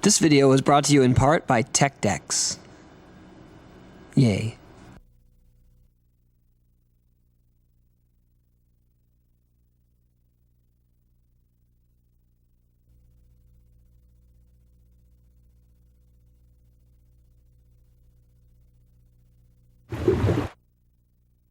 This video was brought to you in part by Tech Decks. Yay.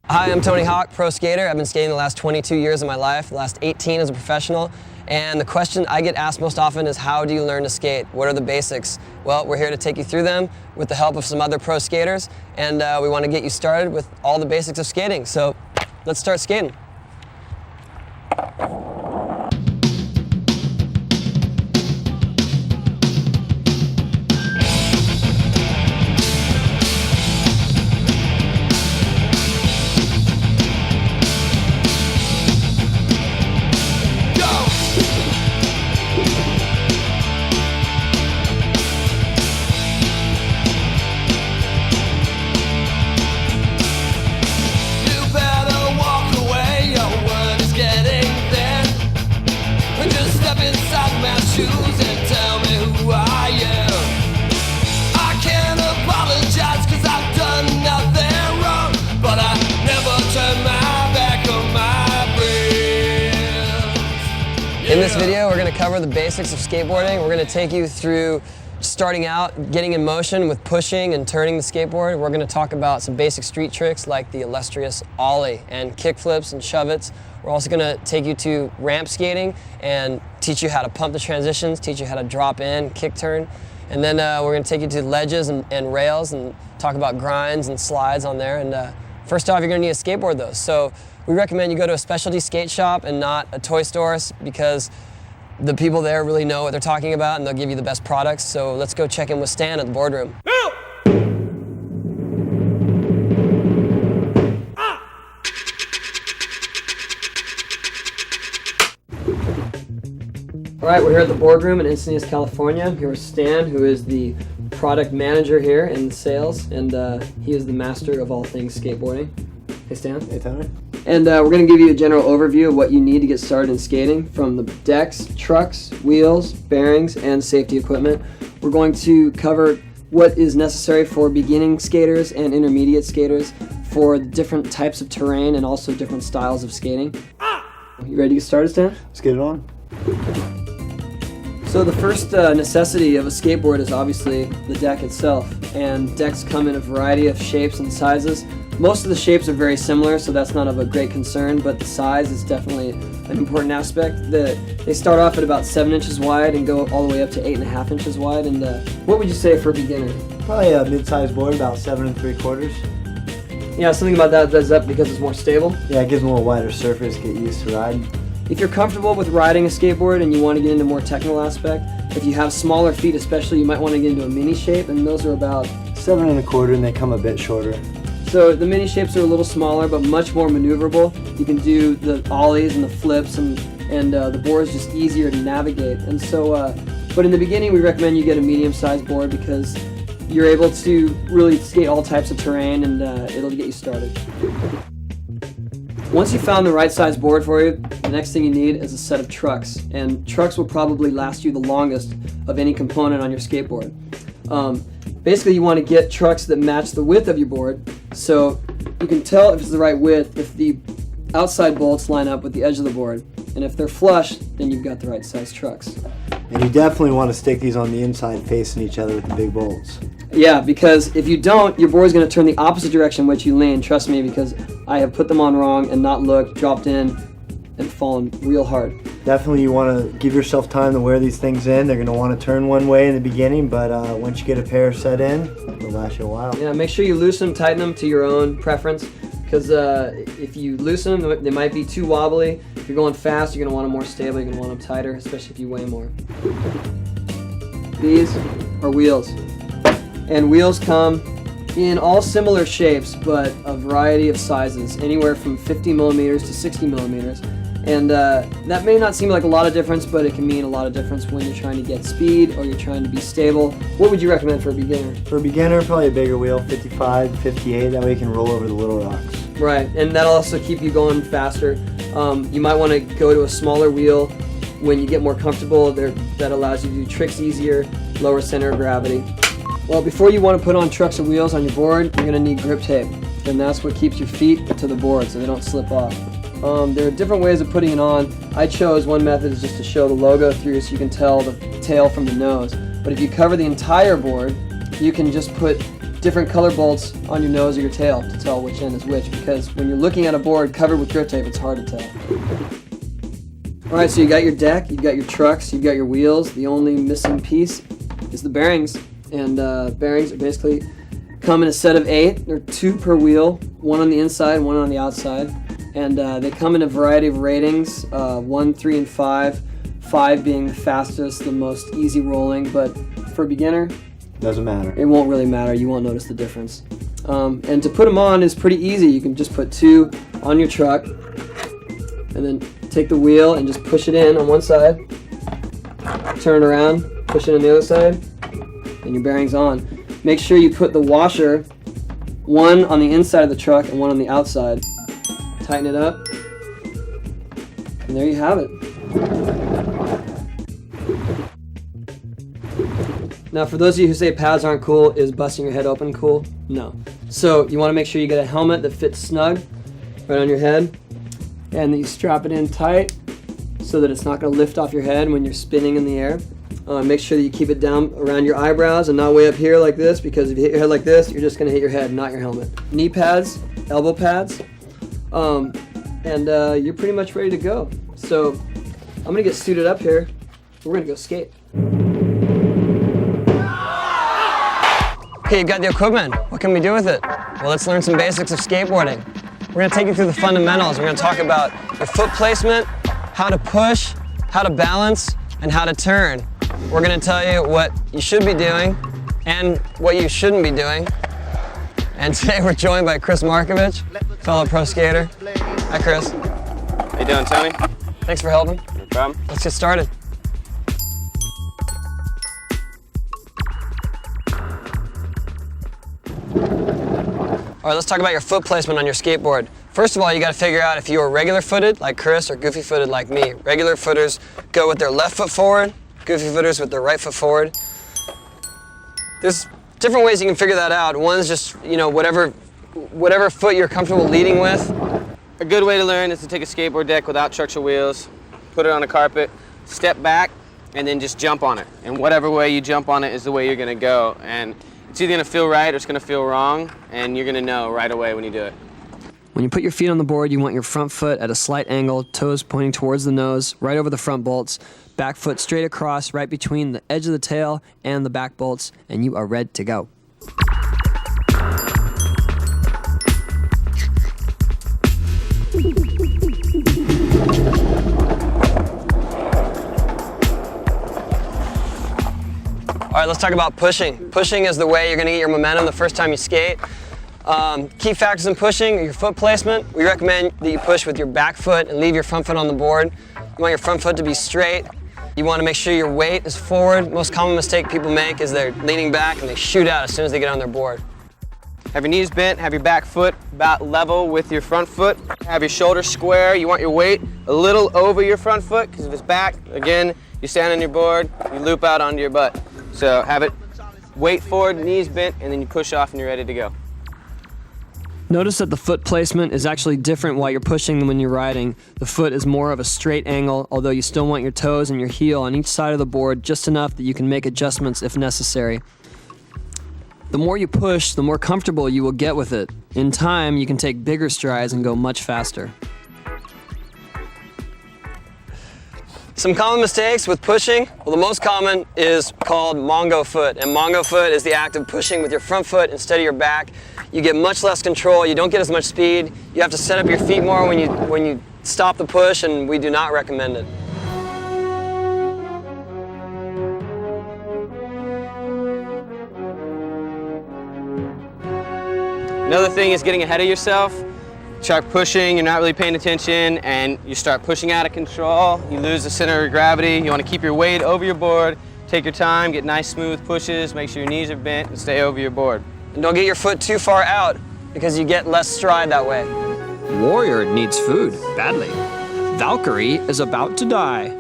Hi, I'm Tony Hawk, pro skater. I've been skating the last 22 years of my life, the last 18 as a professional. And the question I get asked most often is, how do you learn to skate? What are the basics? Well, we're here to take you through them with the help of some other pro skaters. And we want to get you started with all the basics of skating. So let's start skating. In this video, we're going to cover the basics of skateboarding. We're going to take you through starting out, getting in motion with pushing and turning the skateboard. We're going to talk about some basic street tricks like the illustrious Ollie and kickflips and shove-its. We're also going to take you to ramp skating and teach you how to pump the transitions, teach you how to drop in, kick turn. And then we're going to take you to ledges and rails and talk about grinds and slides on there. And first off, you're going to need a skateboard though. So we recommend you go to a specialty skate shop and not a toy store, because the people there really know what they're talking about and they'll give you the best products. So let's go check in with Stan at the boardroom. All right, we're here at the boardroom in Encinitas, California. Here with Stan, who is the product manager here in sales, and he is the master of all things skateboarding. Hey Stan. Hey Tony. And we're going to give you a general overview of what you need to get started in skating, from the decks, trucks, wheels, bearings, and safety equipment. We're going to cover what is necessary for beginning skaters and intermediate skaters for different types of terrain and also different styles of skating. You ready to get started, Stan? Let's get it on. So the first necessity of a skateboard is obviously the deck itself. And decks come in a variety of shapes and sizes. Most of the shapes are very similar, so that's not of a great concern, but the size is definitely an important aspect. They start off at about 7 inches wide and go all the way up to 8.5 inches wide. And what would you say for a beginner? Probably a mid-sized board, about 7 3/4. Yeah, something about that does that because it's more stable. Yeah, it gives them a little wider surface, get used to riding. If you're comfortable with riding a skateboard and you want to get into more technical aspect, if you have smaller feet especially, you might want to get into a mini shape, and those are about 7 1/4, and they come a bit shorter. So the mini shapes are a little smaller, but much more maneuverable. You can do the ollies and the flips, and the board is just easier to navigate. And so, but in the beginning, we recommend you get a medium-sized board because you're able to really skate all types of terrain, and it'll get you started. Once you've found the right size board for you, the next thing you need is a set of trucks. And trucks will probably last you the longest of any component on your skateboard. Basically, you want to get trucks that match the width of your board, so you can tell if it's the right width if the outside bolts line up with the edge of the board. And if they're flush, then you've got the right size trucks. And you definitely want to stick these on the inside facing each other with the big bolts. Yeah, because if you don't, your board's going to turn the opposite direction which you lean. Trust me, because I have put them on wrong and not looked, dropped in, and fallen real hard. Definitely you want to give yourself time to wear these things in. They're going to want to turn one way in the beginning, but once you get a pair set in, it'll last you a while. Yeah, make sure you loosen them, tighten them to your own preference, because if you loosen them, they might be too wobbly. If you're going fast, you're going to want them more stable, you're going to want them tighter, especially if you weigh more. These are wheels. And wheels come in all similar shapes, but a variety of sizes, anywhere from 50 millimeters to 60 millimeters. And that may not seem like a lot of difference, but it can mean a lot of difference when you're trying to get speed or you're trying to be stable. What would you recommend for a beginner? For a beginner, probably a bigger wheel, 55, 58, that way you can roll over the little rocks. Right, and that'll also keep you going faster. You might want to go to a smaller wheel when you get more comfortable, that allows you to do tricks easier, lower center of gravity. Well, before you want to put on trucks or wheels on your board, you're going to need grip tape, and that's what keeps your feet to the board so they don't slip off. There are different ways of putting it on. I chose one method is just to show the logo through so you can tell the tail from the nose. But if you cover the entire board, you can just put different color bolts on your nose or your tail to tell which end is which, because when you're looking at a board covered with grip tape, it's hard to tell. All right, so you got your deck, you've got your trucks, you've got your wheels. The only missing piece is the bearings. And bearings are basically come in a set of 8. There are 2 per wheel, 1 on the inside, 1 on the outside. And they come in a variety of ratings, 1, 3, and 5. 5 being the fastest, the most easy rolling, but for a beginner, doesn't matter. It won't really matter. You won't notice the difference. And to put them on is pretty easy. You can just put 2 on your truck, and then take the wheel and just push it in on one side, turn it around, push it on the other side, and your bearing's on. Make sure you put the washer, 1 on the inside of the truck and 1 on the outside. Tighten it up, and there you have it. Now, for those of you who say pads aren't cool, is busting your head open cool? No. So you want to make sure you get a helmet that fits snug right on your head, and that you strap it in tight so that it's not going to lift off your head when you're spinning in the air. Make sure that you keep it down around your eyebrows and not way up here like this, because if you hit your head like this, you're just going to hit your head, not your helmet. Knee pads, elbow pads, and you're pretty much ready to go. So I'm going to get suited up here. We're going to go skate. Okay, you've got the equipment. What can we do with it? Well, let's learn some basics of skateboarding. We're going to take you through the fundamentals. We're going to talk about your foot placement, how to push, how to balance, and how to turn. We're going to tell you what you should be doing and what you shouldn't be doing. And today we're joined by Kris Markovich, fellow pro skater. Hi, Kris. How you doing, Tony? Thanks for helping. No problem. Let's get started. All right, let's talk about your foot placement on your skateboard. First of all, you got to figure out if you are regular footed like Kris or goofy footed like me. Regular footers go with their left foot forward, goofy footers with their right foot forward. There's different ways you can figure that out. One's just, you know, whatever foot you're comfortable leading with. A good way to learn is to take a skateboard deck without trucks or wheels, put it on a carpet, step back, and then just jump on it. And whatever way you jump on it is the way you're going to go. And it's either going to feel right or it's going to feel wrong, and you're going to know right away when you do it. When you put your feet on the board, you want your front foot at a slight angle, toes pointing towards the nose, right over the front bolts, back foot straight across, right between the edge of the tail and the back bolts, and you are ready to go. All right, let's talk about pushing. Pushing is the way you're going to get your momentum the first time you skate. Key factors in pushing are your foot placement. We recommend that you push with your back foot and leave your front foot on the board. You want your front foot to be straight. You want to make sure your weight is forward. Most common mistake people make is they're leaning back and they shoot out as soon as they get on their board. Have your knees bent, have your back foot about level with your front foot. Have your shoulders square. You want your weight a little over your front foot, because if it's back, again, you stand on your board, you loop out onto your butt. So have it weight forward, knees bent, and then you push off and you're ready to go. Notice that the foot placement is actually different while you're pushing than when you're riding. The foot is more of a straight angle, although you still want your toes and your heel on each side of the board just enough that you can make adjustments if necessary. The more you push, the more comfortable you will get with it. In time, you can take bigger strides and go much faster. Some common mistakes with pushing. Well, the most common is called Mongo foot. And Mongo foot is the act of pushing with your front foot instead of your back. You get much less control. You don't get as much speed. You have to set up your feet more when you stop the push, and we do not recommend it. Another thing is getting ahead of yourself. Start pushing, you're not really paying attention, and you start pushing out of control. You lose the center of gravity. You want to keep your weight over your board. Take your time, get nice smooth pushes, make sure your knees are bent, and stay over your board. And don't get your foot too far out, because you get less stride that way. Warrior needs food badly. Valkyrie is about to die.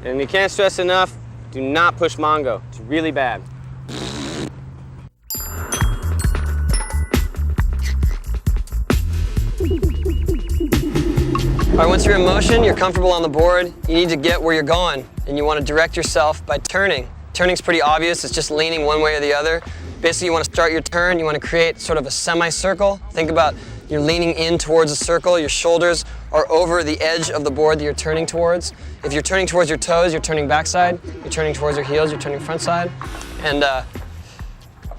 And you can't stress enough, do not push Mongo. It's really bad. All right, once you're in motion, you're comfortable on the board, you need to get where you're going, and you want to direct yourself by turning. Turning's pretty obvious, it's just leaning one way or the other. Basically, you want to start your turn, you want to create sort of a semicircle. Think about you're leaning in towards a circle, your shoulders are over the edge of the board that you're turning towards. If you're turning towards your toes, you're turning backside. You're turning towards your heels, you're turning front side. And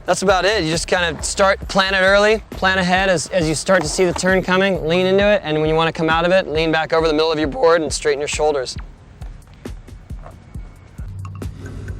that's about it. You just kind of plan it early, plan ahead as you start to see the turn coming, lean into it, and when you want to come out of it, lean back over the middle of your board and straighten your shoulders.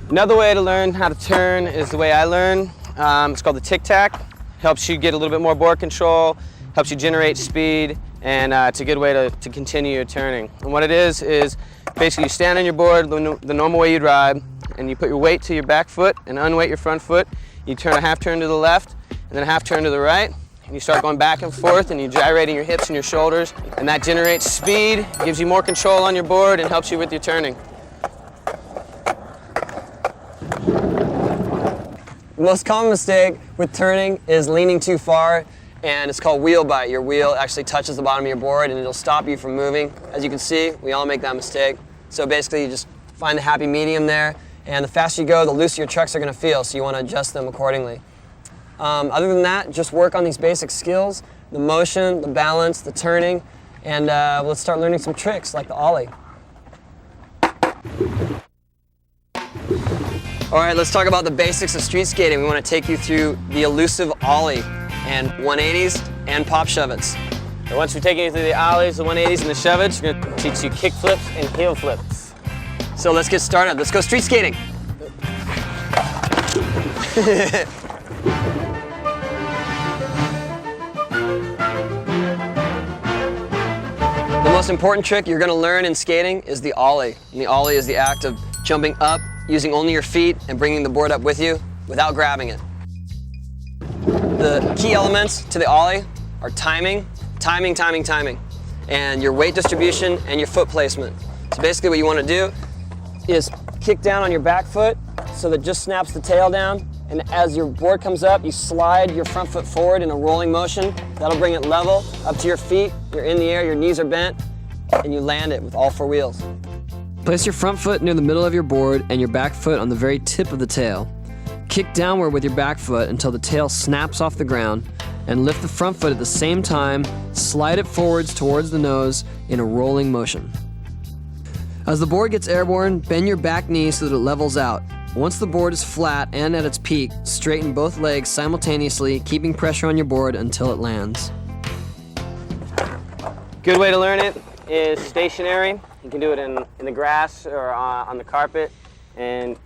Another way to learn how to turn is the way I learn. It's called the tic-tac. Helps you get a little bit more board control, helps you generate speed, and it's a good way to continue your turning. And what it is basically you stand on your board the normal way you'd ride, and you put your weight to your back foot and unweight your front foot. You turn a half turn to the left and then a half turn to the right, and you start going back and forth and you're gyrating your hips and your shoulders, and that generates speed, gives you more control on your board, and helps you with your turning. The most common mistake with turning is leaning too far, and it's called wheel bite. Your wheel actually touches the bottom of your board and it'll stop you from moving. As you can see, we all make that mistake. So basically you just find the happy medium there, and the faster you go, the looser your trucks are going to feel, so you want to adjust them accordingly. Other than that, just work on these basic skills, the motion, the balance, the turning, and let's start learning some tricks like the Ollie. All right, let's talk about the basics of street skating. We want to take you through the elusive Ollie and 180s and pop shove-its. So once we're taking you through the Ollies, the 180s, and the shove-its, we're going to teach you kick flips and heel flips. So let's get started. Let's go street skating. The most important trick you're going to learn in skating is the Ollie. And the Ollie is the act of jumping up, using only your feet and bringing the board up with you without grabbing it. The key elements to the Ollie are timing, and your weight distribution and your foot placement. So basically what you want to do is kick down on your back foot so that it just snaps the tail down, and as your board comes up, you slide your front foot forward in a rolling motion. That'll bring it level up to your feet. You're in the air, your knees are bent, and you land it with all four wheels. Place your front foot near the middle of your board and your back foot on the very tip of the tail. Kick downward with your back foot until the tail snaps off the ground, and lift the front foot at the same time, slide it forwards towards the nose in a rolling motion. As the board gets airborne, bend your back knee so that it levels out. Once the board is flat and at its peak, straighten both legs simultaneously, keeping pressure on your board until it lands. Good way to learn it is stationary. You can do it in the grass or on the carpet, and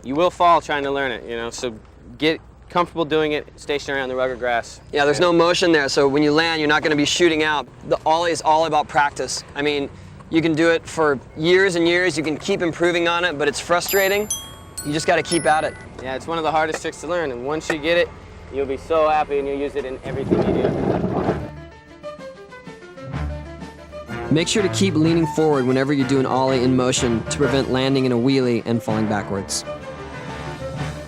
you will fall trying to learn it, you know, so get comfortable doing it stationary on the rugged grass. Yeah, there's no motion there, so when you land, you're not going to be shooting out. The Ollie is all about practice. I mean, you can do it for years and years, you can keep improving on it, but it's frustrating. You just got to keep at it. Yeah, it's one of the hardest tricks to learn, and once you get it, you'll be so happy and you'll use it in everything you do. Make sure to keep leaning forward whenever you do an Ollie in motion to prevent landing in a wheelie and falling backwards.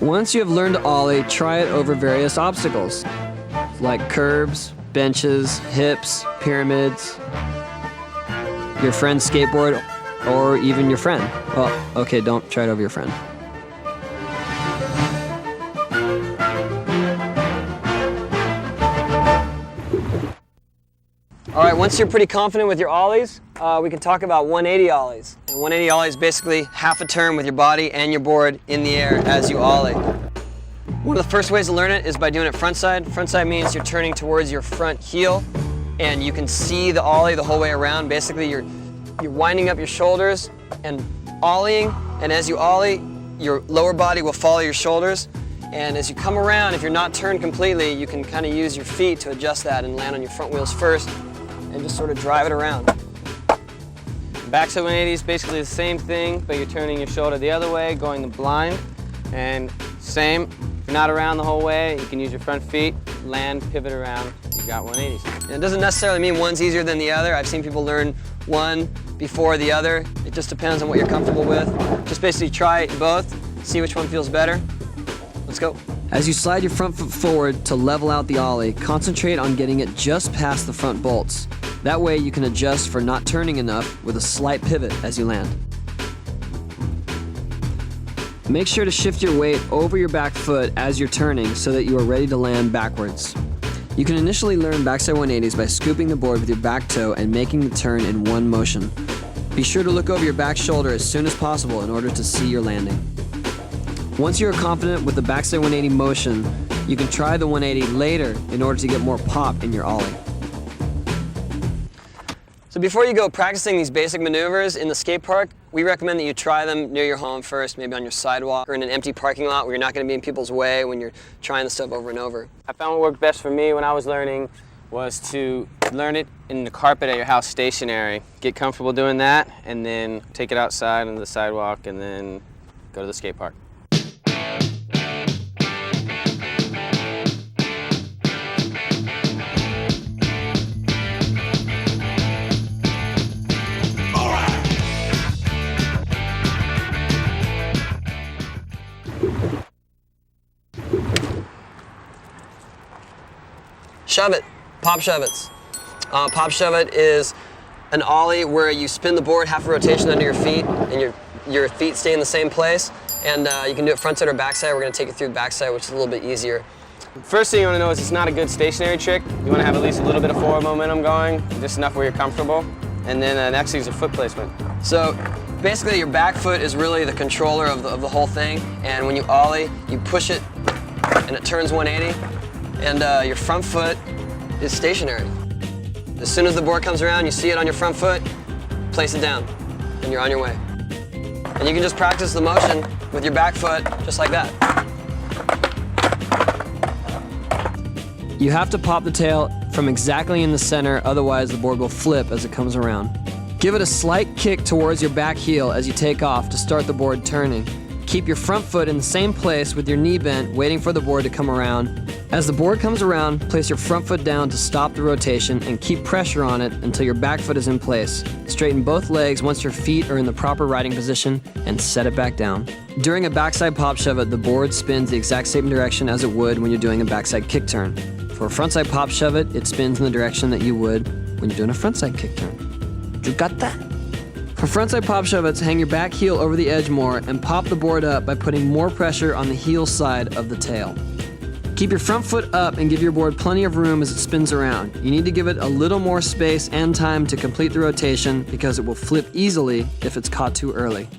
Once you have learned to Ollie, try it over various obstacles, like curbs, benches, hips, pyramids, your friend's skateboard, or even your friend. Well, okay, don't try it over your friend. All right, once you're pretty confident with your Ollies, we can talk about 180 Ollies. And 180 Ollie is basically half a turn with your body and your board in the air as you Ollie. One of the first ways to learn it is by doing it front side. Front side means you're turning towards your front heel, and you can see the Ollie the whole way around. Basically, you're winding up your shoulders and Ollieing, and as you Ollie, your lower body will follow your shoulders. And as you come around, if you're not turned completely, you can kind of use your feet to adjust that and land on your front wheels first and just sort of drive it around. Backside 180 is basically the same thing, but you're turning your shoulder the other way, going the blind, and same. If you're not around the whole way, you can use your front feet, land, pivot around, you've got 180s. And it doesn't necessarily mean one's easier than the other. I've seen people learn one before the other. It just depends on what you're comfortable with. Just basically try both, see which one feels better. Let's go. As you slide your front foot forward to level out the ollie, concentrate on getting it just past the front bolts. That way you can adjust for not turning enough with a slight pivot as you land. Make sure to shift your weight over your back foot as you're turning so that you are ready to land backwards. You can initially learn backside 180s by scooping the board with your back toe and making the turn in one motion. Be sure to look over your back shoulder as soon as possible in order to see your landing. Once you are confident with the backside 180 motion, you can try the 180 later in order to get more pop in your ollie. So before you go practicing these basic maneuvers in the skate park, we recommend that you try them near your home first, maybe on your sidewalk or in an empty parking lot where you're not going to be in people's way when you're trying the stuff over and over. I found what worked best for me when I was learning was to learn it in the carpet at your house stationary. Get comfortable doing that, and then take it outside on the sidewalk, and then go to the skate park. Shove it, pop shove it. Pop shove it is an ollie where you spin the board half a rotation under your feet and your feet stay in the same place. And you can do it frontside or backside. We're gonna take it through backside, which is a little bit easier. First thing you want to know is it's not a good stationary trick. You want to have at least a little bit of forward momentum going, just enough where you're comfortable. And then next thing is your foot placement. So basically your back foot is really the controller of the whole thing. And when you ollie, you push it and it turns 180. And your front foot is stationary. As soon as the board comes around, you see it on your front foot, place it down, and you're on your way. And you can just practice the motion with your back foot, just like that. You have to pop the tail from exactly in the center, otherwise the board will flip as it comes around. Give it a slight kick towards your back heel as you take off to start the board turning. Keep your front foot in the same place with your knee bent, waiting for the board to come around. As the board comes around, place your front foot down to stop the rotation and keep pressure on it until your back foot is in place. Straighten both legs once your feet are in the proper riding position and set it back down. During a backside pop shove it, the board spins the exact same direction as it would when you're doing a backside kick turn. For a frontside pop shove it spins in the direction that you would when you're doing a frontside kick turn. You got that? For frontside pop shove it, hang your back heel over the edge more and pop the board up by putting more pressure on the heel side of the tail. Keep your front foot up and give your board plenty of room as it spins around. You need to give it a little more space and time to complete the rotation because it will flip easily if it's caught too early.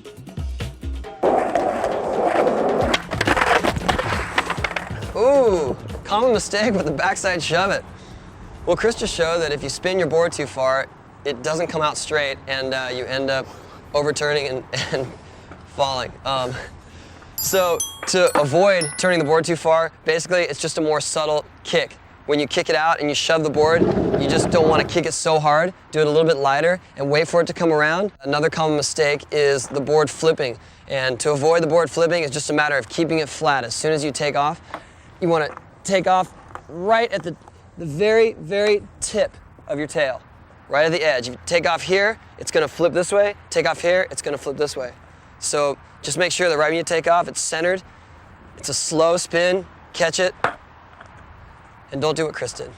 Ooh, common mistake with the backside shove it. Well, Kris just showed that if you spin your board too far, it doesn't come out straight and you end up overturning and falling. So to avoid turning the board too far, basically it's just a more subtle kick. When you kick it out and you shove the board, you just don't want to kick it so hard. Do it a little bit lighter and wait for it to come around. Another common mistake is the board flipping. And to avoid the board flipping, it's just a matter of keeping it flat. As soon as you take off, you want to take off right at the very, very tip of your tail, right at the edge. If you take off here, it's going to flip this way. Take off here, it's going to flip this way. So just make sure that right when you take off, it's centered. It's a slow spin, catch it, and don't do what Kris did.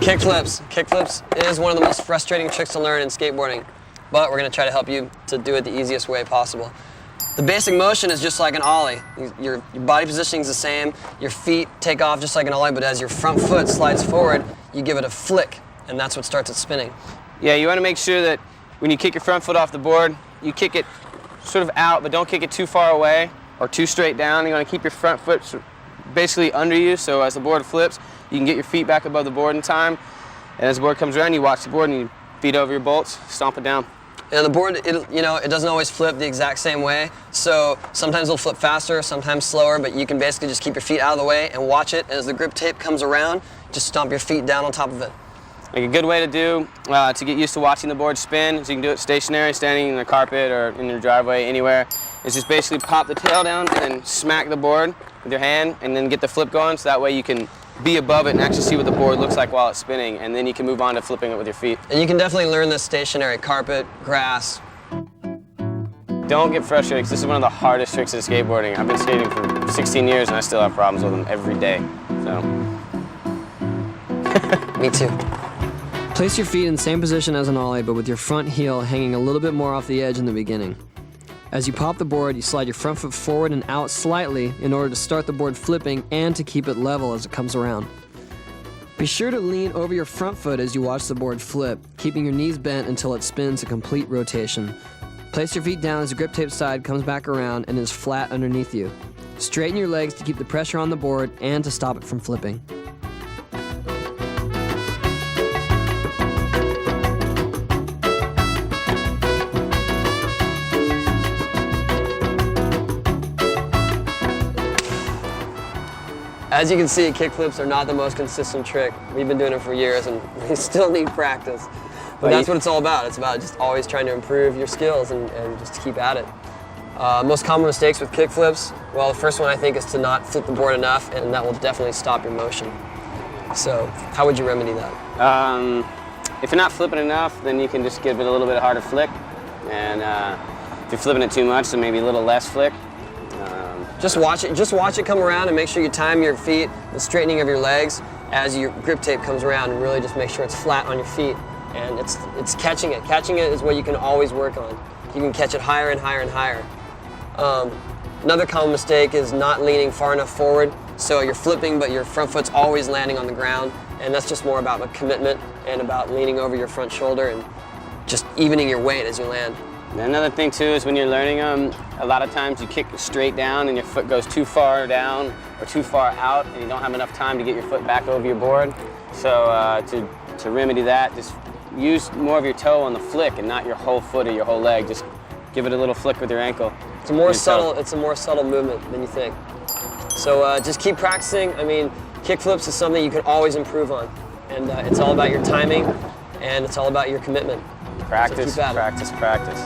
Kickflips. Kickflips is one of the most frustrating tricks to learn in skateboarding, but we're going to try to help you to do it the easiest way possible. The basic motion is just like an ollie. Your body positioning is the same, your feet take off just like an ollie, but as your front foot slides forward, you give it a flick, and that's what starts it spinning. Yeah, you want to make sure that when you kick your front foot off the board, you kick it sort of out, but don't kick it too far away or too straight down. You want to keep your front foot basically under you, so as the board flips, you can get your feet back above the board in time. And as the board comes around, you watch the board and you feet over your bolts, stomp it down. And the board, it doesn't always flip the exact same way. So sometimes it'll flip faster, sometimes slower, but you can basically just keep your feet out of the way and watch it. And as the grip tape comes around, just stomp your feet down on top of it. Like a good way to do, to get used to watching the board spin, is you can do it stationary, standing in the carpet or in your driveway, anywhere, is just basically pop the tail down and then smack the board with your hand and then get the flip going, so that way you can be above it and actually see what the board looks like while it's spinning, and then you can move on to flipping it with your feet. And you can definitely learn this stationary: carpet, grass. Don't get frustrated, because this is one of the hardest tricks of skateboarding. I've been skating for 16 years and I still have problems with them every day. So. Me too. Place your feet in the same position as an ollie, but with your front heel hanging a little bit more off the edge in the beginning. As you pop the board, you slide your front foot forward and out slightly in order to start the board flipping and to keep it level as it comes around. Be sure to lean over your front foot as you watch the board flip, keeping your knees bent until it spins a complete rotation. Place your feet down as the grip tape side comes back around and is flat underneath you. Straighten your legs to keep the pressure on the board and to stop it from flipping. As you can see, kickflips are not the most consistent trick. We've been doing it for years and we still need practice. But that's what it's all about. It's about just always trying to improve your skills and just keep at it. Most common mistakes with kickflips, well, the first one I think is to not flip the board enough, and that will definitely stop your motion. So how would you remedy that? If you're not flipping enough, then you can just give it a little bit harder flick. And if you're flipping it too much, then maybe a little less flick. Just watch it come around, and make sure you time your feet, the straightening of your legs as your grip tape comes around, and really just make sure it's flat on your feet. And it's catching it. Catching it is what you can always work on. You can catch it higher and higher and higher. Another common mistake is not leaning far enough forward. So you're flipping, but your front foot's always landing on the ground. And that's just more about a commitment and about leaning over your front shoulder and just evening your weight as you land. And another thing too is when you're learning them, a lot of times you kick straight down and your foot goes too far down or too far out, and you don't have enough time to get your foot back over your board. So to remedy that, just use more of your toe on the flick and not your whole foot or your whole leg. Just give it a little flick with your ankle. It's a more subtle movement than you think. So just keep practicing. I mean, kickflips is something you can always improve on. And it's all about your timing, and it's all about your commitment. Practice, So keep at it. practice, practice.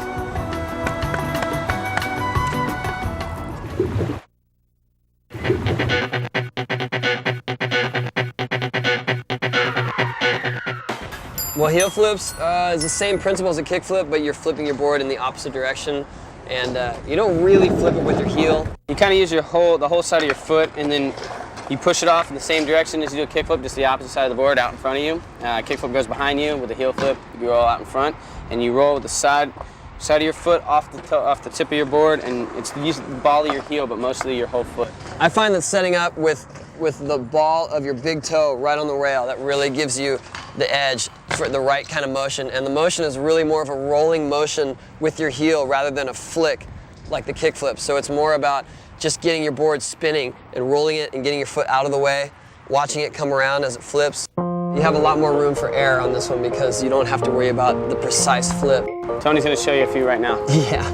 Well, heel flips is the same principle as a kickflip, but you're flipping your board in the opposite direction. And you don't really flip it with your heel. You kind of use the whole side of your foot, and then you push it off in the same direction as you do a kickflip, just the opposite side of the board out in front of you. Kickflip goes behind you. With a heel flip, you roll out in front, and you roll with the side of your foot off the tip of your board, and it's the ball of your heel, but mostly your whole foot. I find that setting up with the ball of your big toe right on the rail, that really gives you the edge for the right kind of motion. And the motion is really more of a rolling motion with your heel rather than a flick like the kickflip. So it's more about just getting your board spinning and rolling it and getting your foot out of the way, watching it come around as it flips. You have a lot more room for error on this one because you don't have to worry about the precise flip. Tony's going to show you a few right now. Yeah.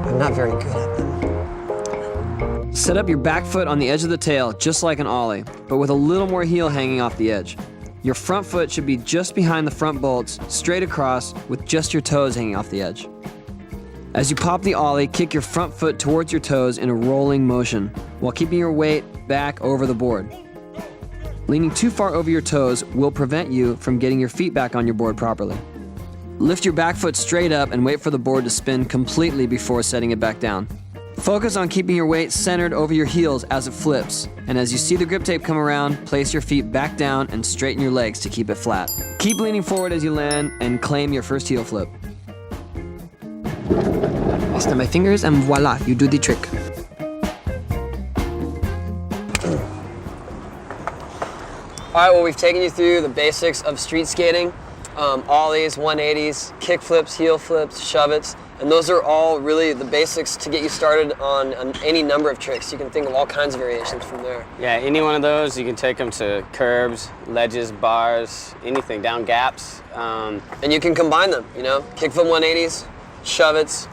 I'm not very good at them. Set up your back foot on the edge of the tail, just like an ollie, but with a little more heel hanging off the edge. Your front foot should be just behind the front bolts, straight across, with just your toes hanging off the edge. As you pop the ollie, kick your front foot towards your toes in a rolling motion, while keeping your weight back over the board. Leaning too far over your toes will prevent you from getting your feet back on your board properly. Lift your back foot straight up and wait for the board to spin completely before setting it back down. Focus on keeping your weight centered over your heels as it flips, and as you see the grip tape come around, place your feet back down and straighten your legs to keep it flat. Keep leaning forward as you land and claim your first heel flip. Snap my fingers and voila, you do the trick. All right, well, we've taken you through the basics of street skating, ollies, 180s, kick flips, heel flips, shove-its, and those are all really the basics to get you started on any number of tricks. You can think of all kinds of variations from there. Yeah, any one of those, you can take them to curbs, ledges, bars, anything, down gaps. And you can combine them, you know, kick flip 180s, shove-its,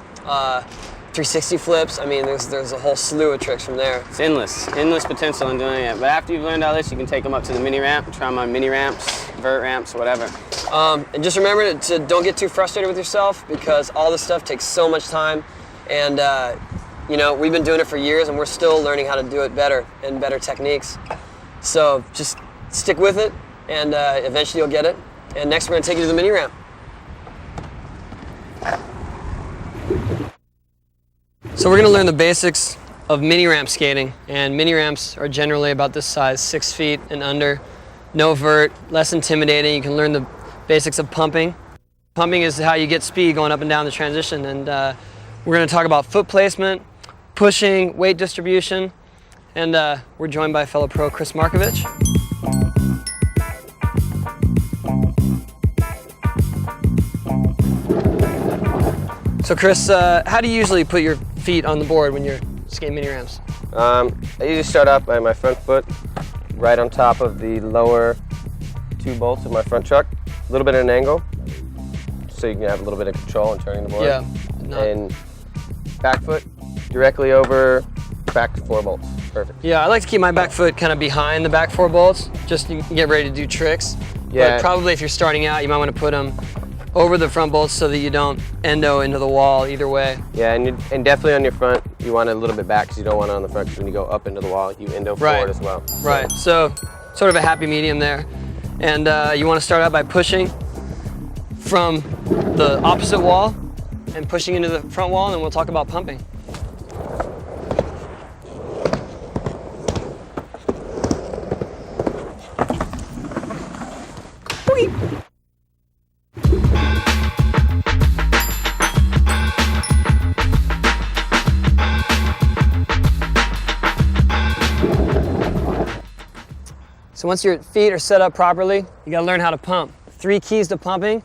360 flips. I mean, there's a whole slew of tricks from there. It's endless potential in doing it. But after you've learned all this, you can take them up to the mini ramp and try them on mini ramps, vert ramps, whatever. And just remember to don't get too frustrated with yourself because all this stuff takes so much time, and You know, we've been doing it for years and we're still learning how to do it better and better techniques. So just stick with it and eventually you'll get it. And next we're gonna take you to the mini ramp. So we're gonna learn the basics of mini ramp skating, and mini ramps are generally about this size, 6 feet and under. No vert, less intimidating. You can learn the basics of pumping. Pumping is how you get speed going up and down the transition, and we're gonna talk about foot placement, pushing, weight distribution, and we're joined by fellow pro Kris Markovich. So Kris, how do you usually put your feet on the board when you're skating mini ramps? I usually start up by my front foot, right on top of the lower 2 bolts of my front truck. A little bit at an angle, so you can have a little bit of control in turning the board. Yeah. And back foot directly over back 4 bolts. Perfect. Yeah, I like to keep my back foot kind of behind the back 4 bolts, just so you can get ready to do tricks. Yeah. But probably if you're starting out, you might want to put them over the front bolts so that you don't endo into the wall either way. Yeah, and definitely on your front, you want it a little bit back because you don't want it on the front, because when you go up into the wall, you endo forward as well. Right, so sort of a happy medium there. And you want to start out by pushing from the opposite wall and pushing into the front wall, and then we'll talk about pumping. So once your feet are set up properly, you gotta learn how to pump. 3 keys to pumping.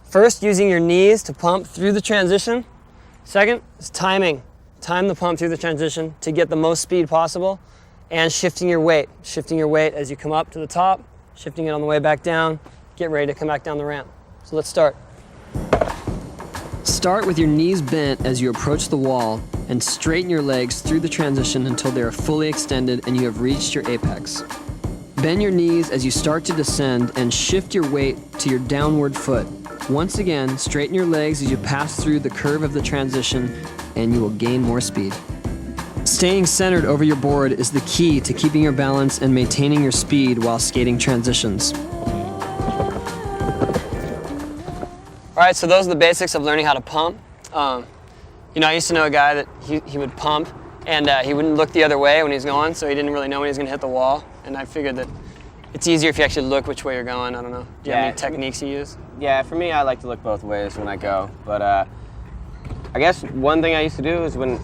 First, using your knees to pump through the transition. Second is timing. Time the pump through the transition to get the most speed possible, and shifting your weight. Shifting your weight as you come up to the top, shifting it on the way back down, get ready to come back down the ramp. So let's start. Start with your knees bent as you approach the wall and straighten your legs through the transition until they are fully extended and you have reached your apex. Bend your knees as you start to descend and shift your weight to your downward foot. Once again, straighten your legs as you pass through the curve of the transition and you will gain more speed. Staying centered over your board is the key to keeping your balance and maintaining your speed while skating transitions. All right, so those are the basics of learning how to pump. You know, I used to know a guy that he would pump and he wouldn't look the other way when he was going, so he didn't really know when he was gonna hit the wall. And I figured that it's easier if you actually look which way you're going. I don't know. Do you have any techniques you use? Yeah, for me, I like to look both ways when I go. But I guess one thing I used to do is when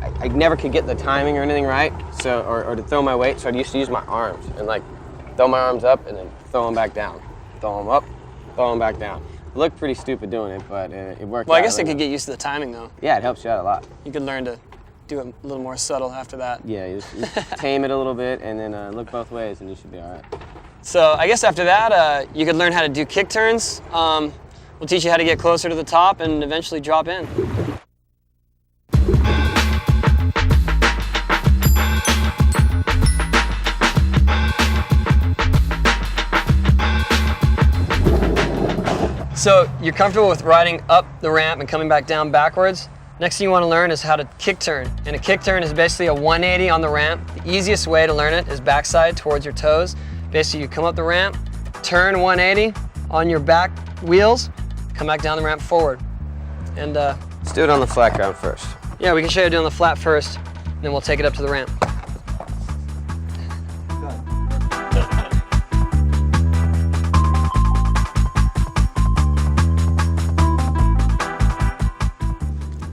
I never could get the timing or anything right, so or to throw my weight, so I used to use my arms and like throw my arms up and then throw them back down. Throw them up, throw them back down. It looked pretty stupid doing it, but it worked out. Well, I guess I could get used to the timing though. Yeah, it helps you out a lot. You could learn to do it a little more subtle after that. Yeah, you just tame it a little bit and then look both ways and you should be all right. So I guess after that, you could learn how to do kick turns. We'll teach you how to get closer to the top and eventually drop in. So you're comfortable with riding up the ramp and coming back down backwards. Next thing you want to learn is how to kick turn. And a kick turn is basically a 180 on the ramp. The easiest way to learn it is backside towards your toes. Basically, you come up the ramp, turn 180 on your back wheels, come back down the ramp forward. And let's do it on the flat ground first. Yeah, we can show you doing the flat first, and then we'll take it up to the ramp.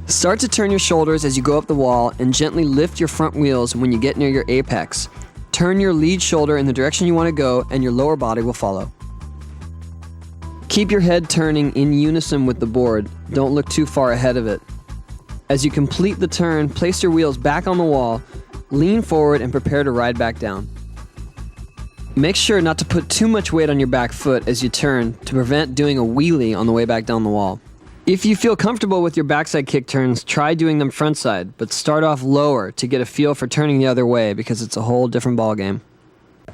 Start to turn your shoulders as you go up the wall and gently lift your front wheels when you get near your apex. Turn your lead shoulder in the direction you want to go and your lower body will follow. Keep your head turning in unison with the board. Don't look too far ahead of it. As you complete the turn, place your wheels back on the wall, lean forward and prepare to ride back down. Make sure not to put too much weight on your back foot as you turn to prevent doing a wheelie on the way back down the wall. If you feel comfortable with your backside kick turns, try doing them frontside, but start off lower to get a feel for turning the other way because it's a whole different ball game.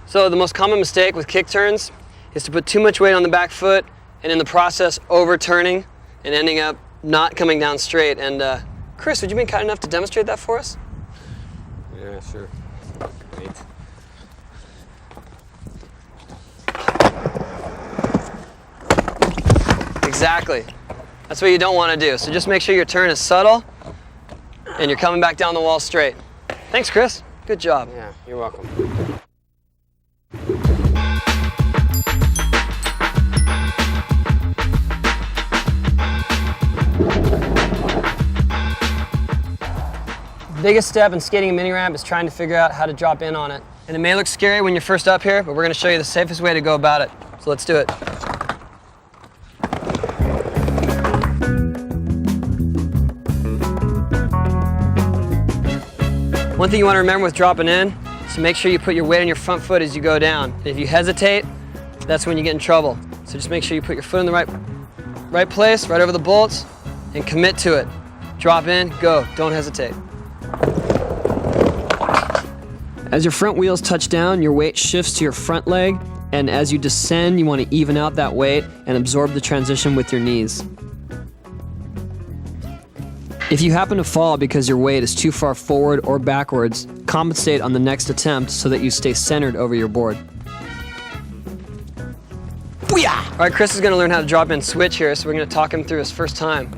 So the most common mistake with kick turns is to put too much weight on the back foot and in the process overturning and ending up not coming down straight and Kris, would you be kind enough to demonstrate that for us? Yeah, sure. Wait. Exactly. That's what you don't want to do. So just make sure your turn is subtle and you're coming back down the wall straight. Thanks, Kris. Good job. Yeah, you're welcome. Biggest step in skating a mini ramp is trying to figure out how to drop in on it. And it may look scary when you're first up here, but we're going to show you the safest way to go about it. So let's do it. One thing you want to remember with dropping in is to make sure you put your weight on your front foot as you go down. And if you hesitate, that's when you get in trouble. So just make sure you put your foot in the right place, right over the bolts, and commit to it. Drop in, go, don't hesitate. As your front wheels touch down, your weight shifts to your front leg, and as you descend, you want to even out that weight and absorb the transition with your knees. If you happen to fall because your weight is too far forward or backwards, compensate on the next attempt so that you stay centered over your board. Booyah! All right, Kris is going to learn how to drop in switch here, so we're going to talk him through his first time.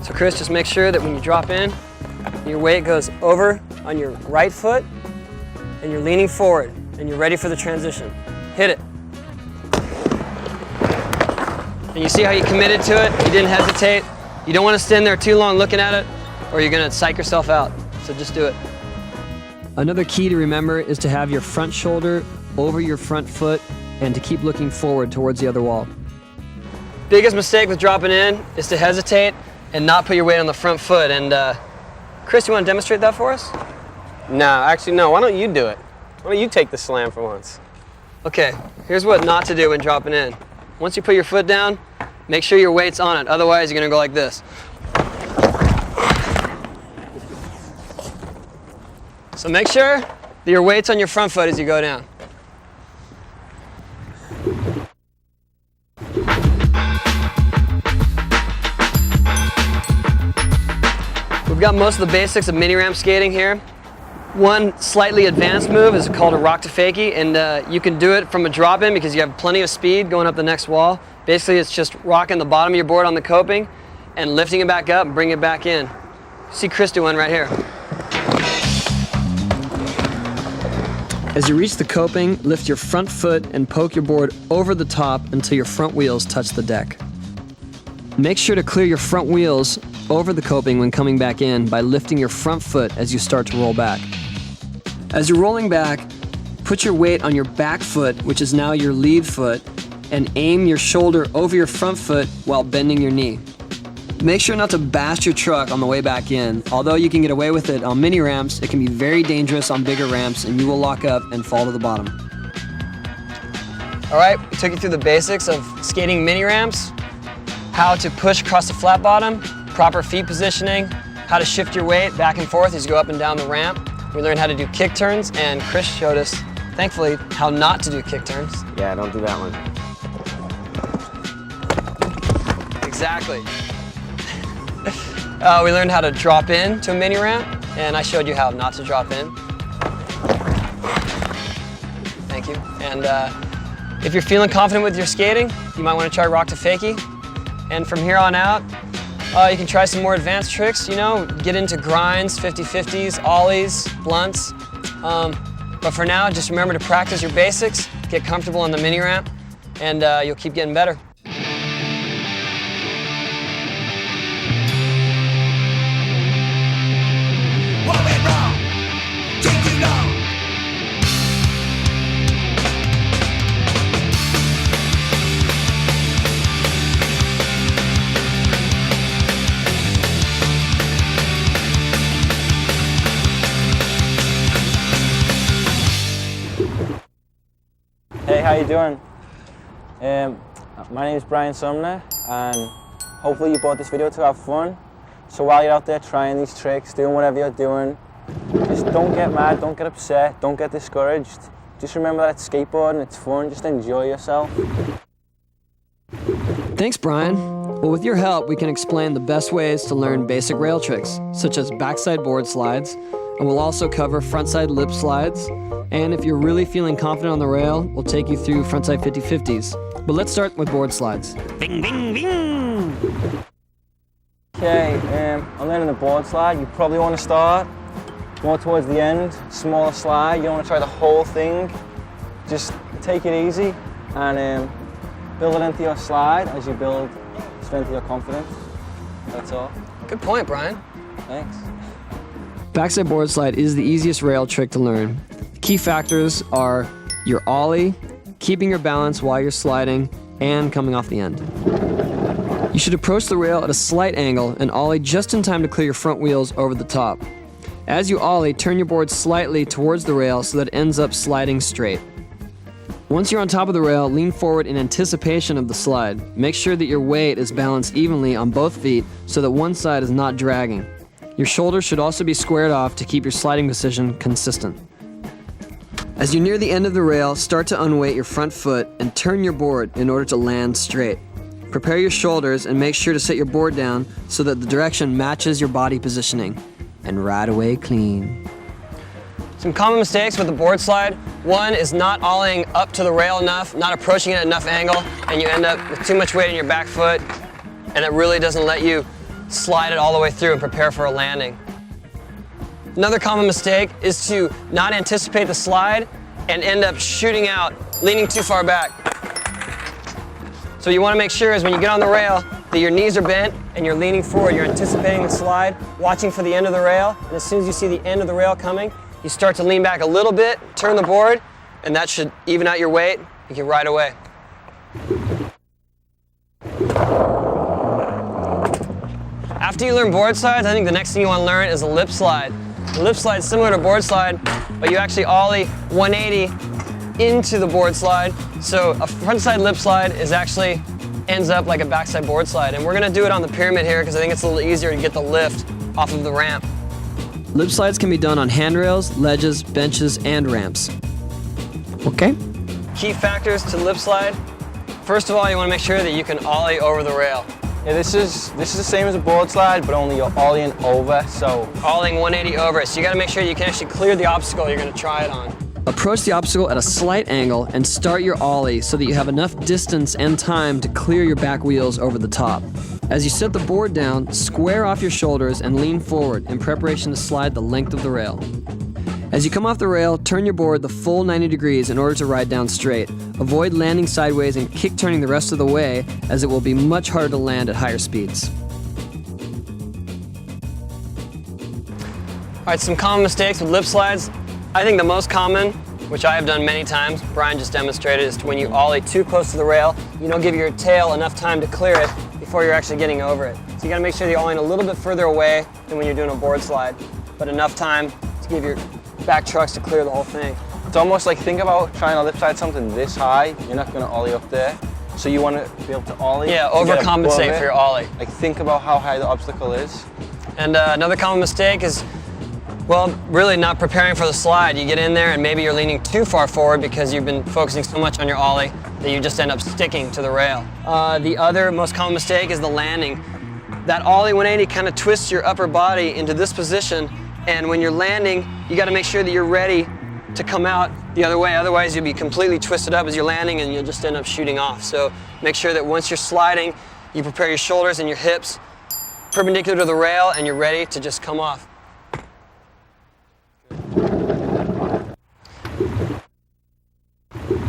So Kris, just make sure that when you drop in, your weight goes over on your right foot, and you're leaning forward, and you're ready for the transition. Hit it. And you see how you committed to it? You didn't hesitate. You don't want to stand there too long looking at it, or you're going to psych yourself out. So just do it. Another key to remember is to have your front shoulder over your front foot and to keep looking forward towards the other wall. Biggest mistake with dropping in is to hesitate and not put your weight on the front foot. And Kris, you want to demonstrate that for us? No, actually, no. Why don't you do it? Why don't you take the slam for once? Okay, here's what not to do when dropping in. Once you put your foot down, make sure your weight's on it. Otherwise, you're going to go like this. So make sure that your weight's on your front foot as you go down. We've got most of the basics of mini ramp skating here. One slightly advanced move is called a rock to fakie, and you can do it from a drop in because you have plenty of speed going up the next wall. Basically, it's just rocking the bottom of your board on the coping and lifting it back up and bringing it back in. See Kris do one right here. As you reach the coping, lift your front foot and poke your board over the top until your front wheels touch the deck. Make sure to clear your front wheels over the coping when coming back in by lifting your front foot as you start to roll back. As you're rolling back, put your weight on your back foot, which is now your lead foot, and aim your shoulder over your front foot while bending your knee. Make sure not to bash your truck on the way back in. Although you can get away with it on mini ramps, it can be very dangerous on bigger ramps and you will lock up and fall to the bottom. All right, we took you through the basics of skating mini ramps, how to push across the flat bottom, proper feet positioning, how to shift your weight back and forth as you go up and down the ramp. We learned how to do kick turns, and Kris showed us, thankfully, how not to do kick turns. Yeah, don't do that one. Exactly. We learned how to drop in to a mini ramp, and I showed you how not to drop in. Thank you. And if you're feeling confident with your skating, you might want to try rock to fakie. And from here on out, you can try some more advanced tricks, you know, get into grinds, 50-50s, ollies, blunts. But for now, just remember to practice your basics, get comfortable on the mini ramp, and you'll keep getting better. Hey, how you doing? My name is Sumner, and hopefully you bought this video to have fun. So while you're out there trying these tricks, doing whatever you're doing, just don't get mad, don't get upset, don't get discouraged. Just remember that it's skateboarding, it's fun, just enjoy yourself. Thanks, Brian. Well, with your help, we can explain the best ways to learn basic rail tricks, such as backside board slides, and we'll also cover frontside lip slides. And if you're really feeling confident on the rail, we'll take you through frontside 50-50s. But let's start with board slides. Bing, bing, bing! Okay, I'm learning the board slide. You probably want to start more towards the end, smaller slide. You don't want to try the whole thing. Just take it easy and build it into your slide as you build strength of your confidence. That's all. Good point, Brian. Thanks. Backside board slide is the easiest rail trick to learn. The key factors are your ollie, keeping your balance while you're sliding, and coming off the end. You should approach the rail at a slight angle and ollie just in time to clear your front wheels over the top. As you ollie, turn your board slightly towards the rail so that it ends up sliding straight. Once you're on top of the rail, lean forward in anticipation of the slide. Make sure that your weight is balanced evenly on both feet so that one side is not dragging. Your shoulders should also be squared off to keep your sliding position consistent. As you near the end of the rail, start to unweight your front foot and turn your board in order to land straight. Prepare your shoulders and make sure to set your board down so that the direction matches your body positioning. And ride away clean. Some common mistakes with the board slide. One is not ollieing up to the rail enough, not approaching it at enough angle, and you end up with too much weight in your back foot, and it really doesn't let you slide it all the way through and prepare for a landing. Another common mistake is to not anticipate the slide and end up shooting out, leaning too far back. So what you want to make sure is when you get on the rail that your knees are bent and you're leaning forward, you're anticipating the slide, watching for the end of the rail, and as soon as you see the end of the rail coming, you start to lean back a little bit, turn the board, and that should even out your weight. You can ride away. After you learn board slides, I think the next thing you want to learn is a lip slide. The lip slide is similar to board slide, but you actually ollie 180 into the board slide. So a frontside lip slide ends up like a backside board slide. And we're gonna do it on the pyramid here because I think it's a little easier to get the lift off of the ramp. Lip slides can be done on handrails, ledges, benches, and ramps. Okay? Key factors to lip slide. First of all, you want to make sure that you can ollie over the rail. Yeah, this is the same as a board slide, but only you're ollieing over, so. Ollieing 180 over it. So you got to make sure you can actually clear the obstacle you're going to try it on. Approach the obstacle at a slight angle and start your ollie so that you have enough distance and time to clear your back wheels over the top. As you set the board down, square off your shoulders and lean forward in preparation to slide the length of the rail. As you come off the rail, turn your board the full 90 degrees in order to ride down straight. Avoid landing sideways and kick turning the rest of the way, as it will be much harder to land at higher speeds. All right, some common mistakes with lip slides. I think the most common, which I have done many times, Brian just demonstrated, is when you ollie too close to the rail, you don't give your tail enough time to clear it before you're actually getting over it. So you gotta make sure you're ollieing a little bit further away than when you're doing a board slide, but enough time to give your back trucks to clear the whole thing. It's almost like, think about trying to lip slide something this high, you're not gonna ollie up there. So you wanna be able to ollie. Yeah, to get overcompensate above for it. your ollie. Like, think about how high the obstacle is. And another common mistake is, well, really not preparing for the slide. You get in there and maybe you're leaning too far forward because you've been focusing so much on your ollie that you just end up sticking to the rail. The other most common mistake is the landing. That ollie 180 kind of twists your upper body into this position, and when you're landing, you got to make sure that you're ready to come out the other way. Otherwise, you'll be completely twisted up as you're landing and you'll just end up shooting off. So make sure that once you're sliding, you prepare your shoulders and your hips perpendicular to the rail and you're ready to just come off.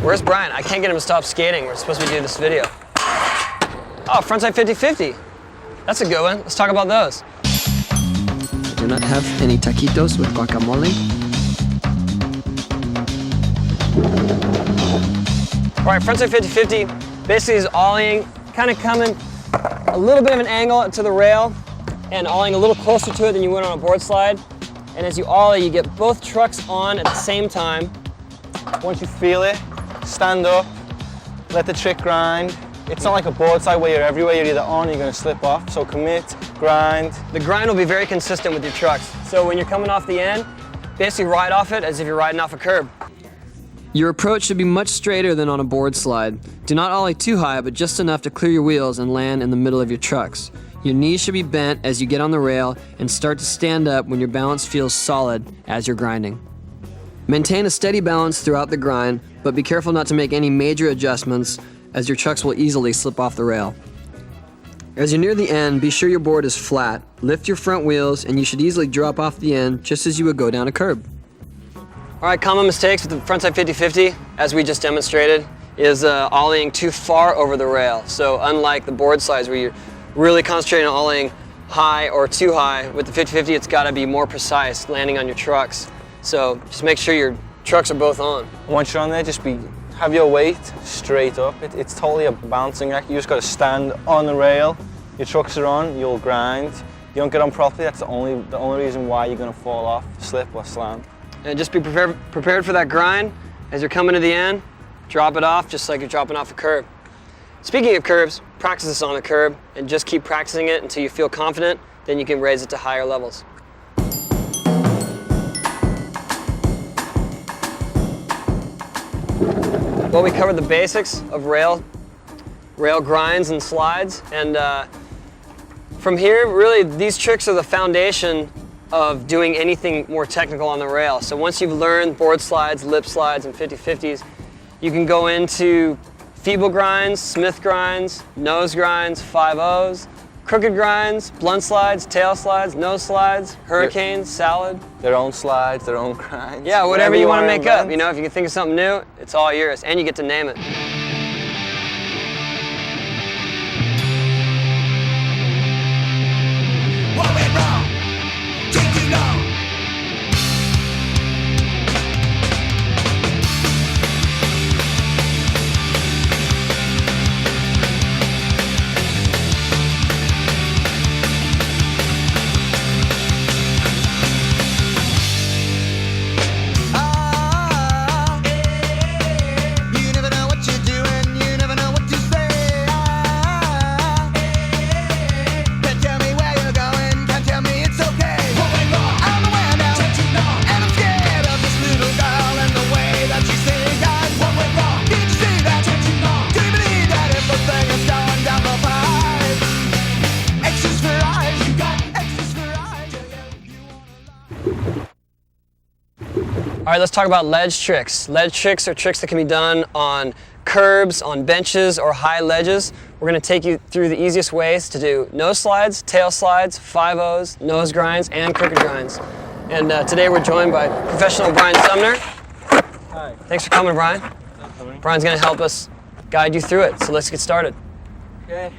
Where's Brian? I can't get him to stop skating. We're supposed to be doing this video. Oh, frontside 50-50. That's a good one. Let's talk about those. Do not have any taquitos with guacamole. All right, frontside 50-50 basically is ollieing, kind of coming a little bit of an angle to the rail and ollieing a little closer to it than you would on a board slide. And as you ollie, you get both trucks on at the same time. Once you feel it, stand up, let the trick grind. It's not like a board slide where you're everywhere, you're either on or you're gonna slip off. So commit, grind. The grind will be very consistent with your trucks. So when you're coming off the end, basically ride off it as if you're riding off a curb. Your approach should be much straighter than on a board slide. Do not ollie too high, but just enough to clear your wheels and land in the middle of your trucks. Your knees should be bent as you get on the rail and start to stand up when your balance feels solid as you're grinding. Maintain a steady balance throughout the grind, but be careful not to make any major adjustments as your trucks will easily slip off the rail. As you're near the end, be sure your board is flat. Lift your front wheels and you should easily drop off the end just as you would go down a curb. All right, common mistakes with the frontside 50-50, as we just demonstrated, is ollieing too far over the rail. So unlike the board slides where you're really concentrating on ollieing high or too high, with the 50-50 it's got to be more precise landing on your trucks. So just make sure your trucks are both on. Once you're on there, have your weight straight up. It's totally a bouncing act. You just got to stand on the rail. Your trucks are on, you'll grind. You don't get on properly, that's the only reason why you're going to fall off, slip or slam. And just be prepared for that grind. As you're coming to the end, drop it off just like you're dropping off a curb. Speaking of curbs, practice this on a curb and just keep practicing it until you feel confident, then you can raise it to higher levels. Well, we covered the basics of rail grinds and slides, and from here, really, these tricks are the foundation of doing anything more technical on the rail. So once you've learned board slides, lip slides, and 50-50s, you can go into feeble grinds, smith grinds, nose grinds, 5-0s, crooked grinds, blunt slides, tail slides, nose slides, hurricanes, salad. Their own slides, their own grinds. Yeah, whatever you want to make up. You know, if you can think of something new, it's all yours, and you get to name it. What went wrong? Take too long. You never know what you're doing. You never know what to say. Can't tell me where you're going. Can't tell me it's okay. What went wrong? I'm aware now. Take too long. And I'm scared of this little girl and the way that she sings. What went wrong? Did you see that? Take too long. Do you believe that everything is going down the pipe? X's for eyes. You got X's for eyes. All right, let's talk about ledge tricks. Ledge tricks are tricks that can be done on curbs, on benches, or high ledges. We're going to take you through the easiest ways to do nose slides, tail slides, 5-0s, nose grinds, and crooked grinds. And today we're joined by professional Brian Sumner. Hi. Thanks for coming, Brian. Brian's going to help us guide you through it, so let's get started. Okay.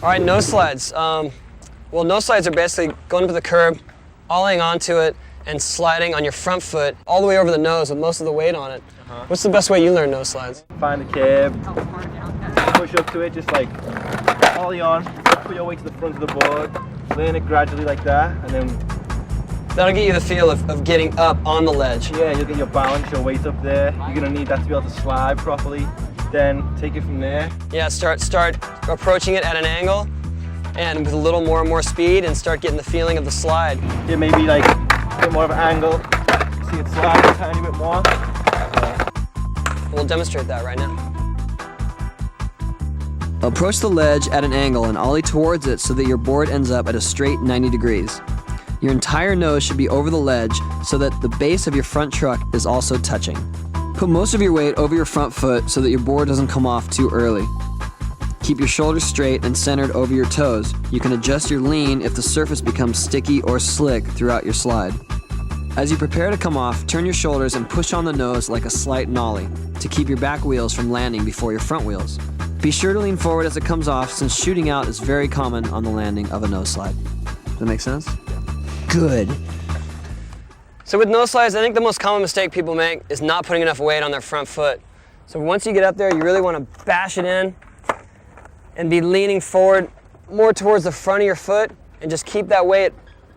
All right, nose slides. Well, nose slides are basically going up to the curb, ollieing onto it, and sliding on your front foot all the way over the nose with most of the weight on it. What's the best way you learn nose slides? Find the curb, push up to it, just like ollie on, put your weight to the front of the board, lean it gradually like that, and then That'll get you the feel of getting up on the ledge. yeah, you'll get your balance, your weight up there. You're gonna need that to be able to slide properly. Then take it from there. Yeah, start approaching it at an angle and with a little more and more speed and start getting the feeling of the slide. Yeah, maybe like a bit more of an angle. See it slide a tiny bit more. We'll demonstrate that right now. Approach the ledge at an angle and ollie towards it so that your board ends up at a straight 90 degrees. Your entire nose should be over the ledge so that the base of your front truck is also touching. Put most of your weight over your front foot so that your board doesn't come off too early. Keep your shoulders straight and centered over your toes. You can adjust your lean if the surface becomes sticky or slick throughout your slide. As you prepare to come off, turn your shoulders and push on the nose like a slight nollie to keep your back wheels from landing before your front wheels. Be sure to lean forward as it comes off, since shooting out is very common on the landing of a nose slide. Does that make sense? Good. So with nose slides, I think the most common mistake people make is not putting enough weight on their front foot. So once you get up there, you really want to bash it in and be leaning forward more towards the front of your foot and just keep that weight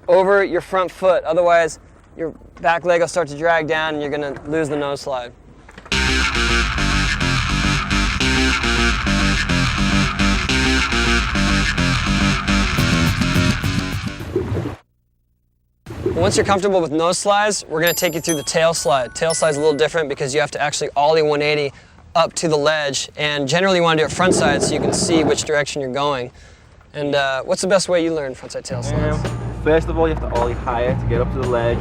over your front foot. Otherwise, your back leg will start to drag down and you're going to lose the nose slide. Once you're comfortable with nose slides, we're gonna take you through the tail slide. Tail slide's a little different because you have to actually ollie 180 up to the ledge, and generally you wanna do it front side so you can see which direction you're going. And what's the best way you learn frontside tail slides? First of all, you have to ollie higher to get up to the ledge,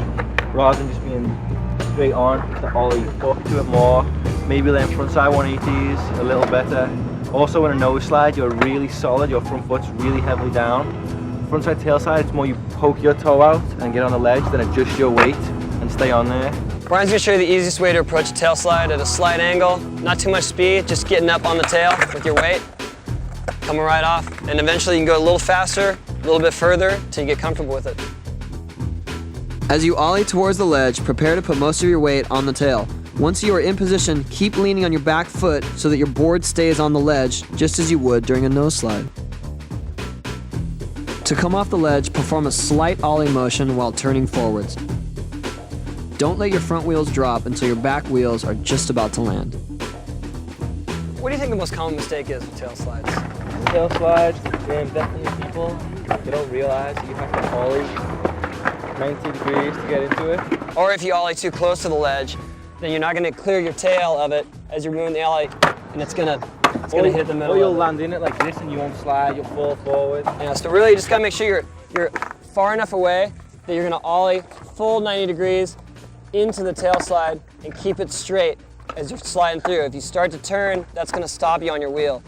rather than just being straight on. You have to ollie up to it more. Maybe learn frontside 180s a little better. Also, in a nose slide, you're really solid. Your front foot's really heavily down. Frontside tail slide, it's more you poke your toe out and get on the ledge, then adjust your weight and stay on there. Brian's gonna show you the easiest way to approach a tail slide at a slight angle. Not too much speed, just getting up on the tail with your weight, coming right off. And eventually you can go a little faster, a little bit further, till you get comfortable with it. As you ollie towards the ledge, prepare to put most of your weight on the tail. Once you are in position, keep leaning on your back foot so that your board stays on the ledge, just as you would during a nose slide. To come off the ledge, perform a slight ollie motion while turning forwards. Don't let your front wheels drop until your back wheels are just about to land. What do you think the most common mistake is with tail slides? Tail slides, definitely people, they don't realize that you have to ollie 90 degrees to get into it. Or if you ollie too close to the ledge, then you're not gonna clear your tail of it as you're moving the ollie, and it's gonna hit the middle. Or you'll of it. land in it like this and you won't slide, you'll fall forward. Yeah, so really you just gotta make sure you're far enough away that you're gonna ollie full 90 degrees into the tail slide and keep it straight as you're sliding through. If you start to turn, that's gonna stop you on your wheel.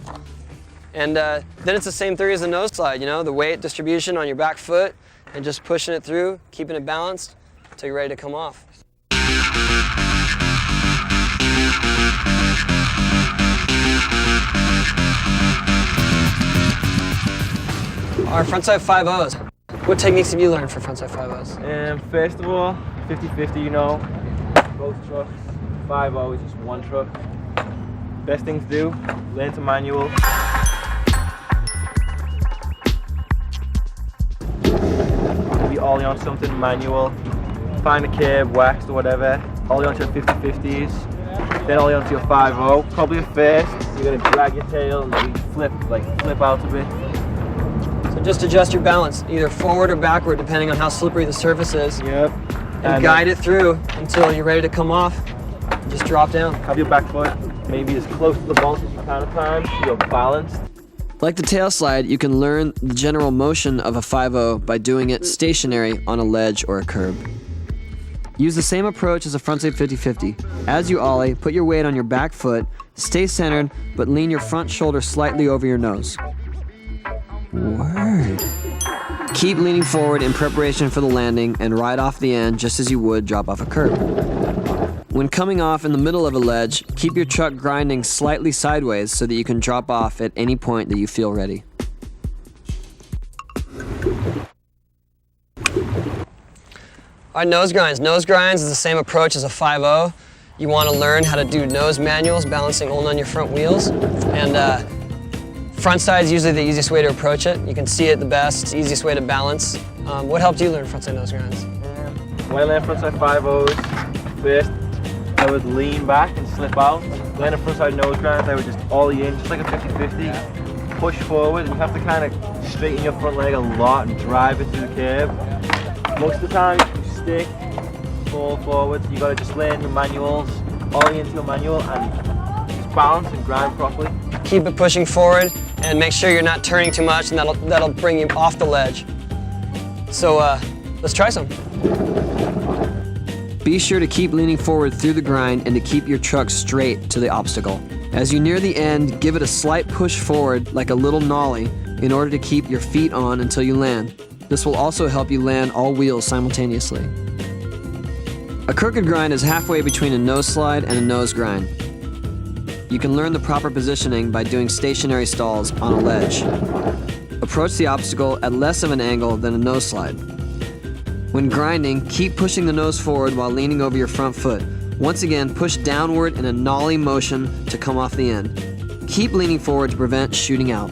And then it's the same theory as the nose slide, you know, the weight distribution on your back foot and just pushing it through, keeping it balanced until you're ready to come off. Our frontside 5-0s. What techniques have you learned for frontside 5-0s? First of all, 50-50, you know, both trucks. 5-0 is just one truck. Best thing to do, learn to manual. Maybe ollie on something manual. Find a curb, waxed or whatever. Ollie onto your 50-50s. Then ollie onto your 5-0. Probably at first, you're gonna drag your tail and maybe flip out a bit. So just adjust your balance, either forward or backward, depending on how slippery the surface is. Yep. And guide it through until you're ready to come off. Just drop down. Have your back foot maybe as close to the balls as you can at times, so you're balanced. Like the tail slide, you can learn the general motion of a 5-0 by doing it stationary on a ledge or a curb. Use the same approach as a frontside 50-50. As you ollie, put your weight on your back foot, stay centered, but lean your front shoulder slightly over your nose. Word. Keep leaning forward in preparation for the landing and ride off the end just as you would drop off a curb. When coming off in the middle of a ledge, keep your truck grinding slightly sideways so that you can drop off at any point that you feel ready. All right, nose grinds. Nose grinds is the same approach as a 5-0. You want to learn how to do nose manuals, balancing only on your front wheels. And front side is usually the easiest way to approach it. You can see it the best. It's the easiest way to balance. What helped you learn frontside nose grinds? When I learned frontside 5-0s, first I would lean back and slip out. Learning frontside nose grinds, I would just ollie in, just like a 50-50. Push forward, and you have to kind of straighten your front leg a lot and drive it through the curb. Most of the time, you stick, fall forward. You got to just learn your manuals, ollie into your manual, and just balance and grind properly. Keep it pushing forward, and make sure you're not turning too much, and that'll bring you off the ledge. So let's try some. Be sure to keep leaning forward through the grind and to keep your truck straight to the obstacle. As you near the end, give it a slight push forward like a little nollie in order to keep your feet on until you land. This will also help you land all wheels simultaneously. A crooked grind is halfway between a nose slide and a nose grind. You can learn the proper positioning by doing stationary stalls on a ledge. Approach the obstacle at less of an angle than a nose slide. When grinding, keep pushing the nose forward while leaning over your front foot. Once again, push downward in a nollie motion to come off the end. Keep leaning forward to prevent shooting out.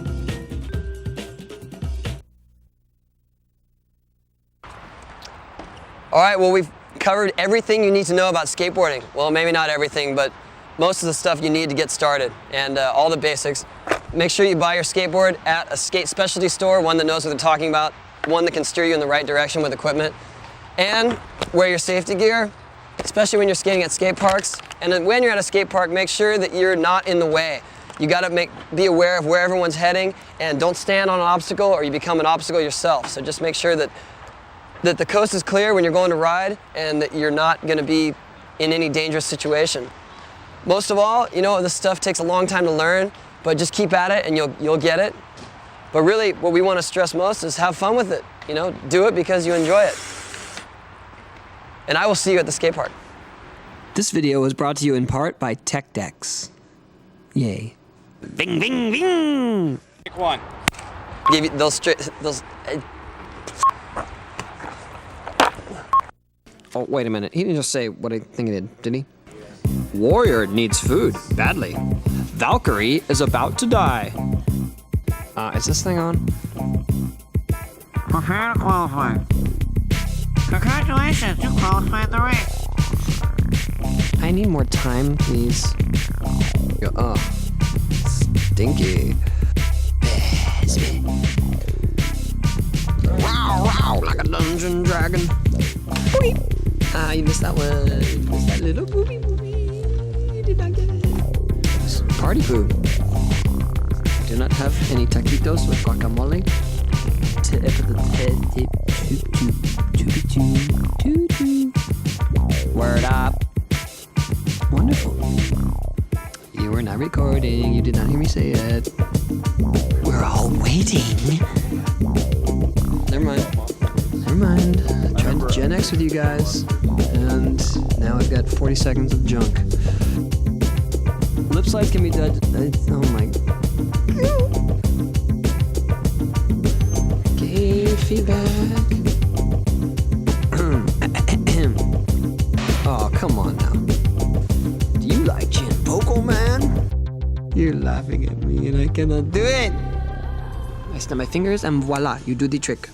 All right, well, we've covered everything you need to know about skateboarding. Well, maybe not everything, but most of the stuff you need to get started and all the basics. Make sure you buy your skateboard at a skate specialty store, one that knows what they're talking about, one that can steer you in the right direction with equipment. And wear your safety gear, especially when you're skating at skate parks. And then when you're at a skate park, make sure that you're not in the way. You gotta be aware of where everyone's heading, and don't stand on an obstacle or you become an obstacle yourself. So just make sure that the coast is clear when you're going to ride and that you're not gonna be in any dangerous situation. Most of all, you know, this stuff takes a long time to learn, but just keep at it and you'll get it. But really, what we wanna stress most is have fun with it. You know, do it because you enjoy it. And I will see you at the skate park. This video was brought to you in part by Tech Decks. Yay. Bing, bing, bing! Pick one. Give you those Oh, wait a minute. He didn't just say what I think he did he? Warrior needs food, badly. Valkyrie is about to die. Is this thing on? Prepare to qualify. Congratulations, you qualified the race. I need more time, please. Oh, stinky. Wow, wow, like a dungeon dragon. Ah, you missed that one. You missed that little booby. You did not get it. It's party food. I do not have any taquitos with guacamole. Word up. Wonderful. You were not recording. You did not hear me say it. We're all waiting. Never mind. Never mind. I tried to Gen X with you guys, and now I've got 40 seconds of junk. Lipslides can be done. Oh my. Okay, feedback. Oh, come on now. Do you like Chin Poco, man? You're laughing at me and I cannot do it. I snap my fingers and voila, you do the trick.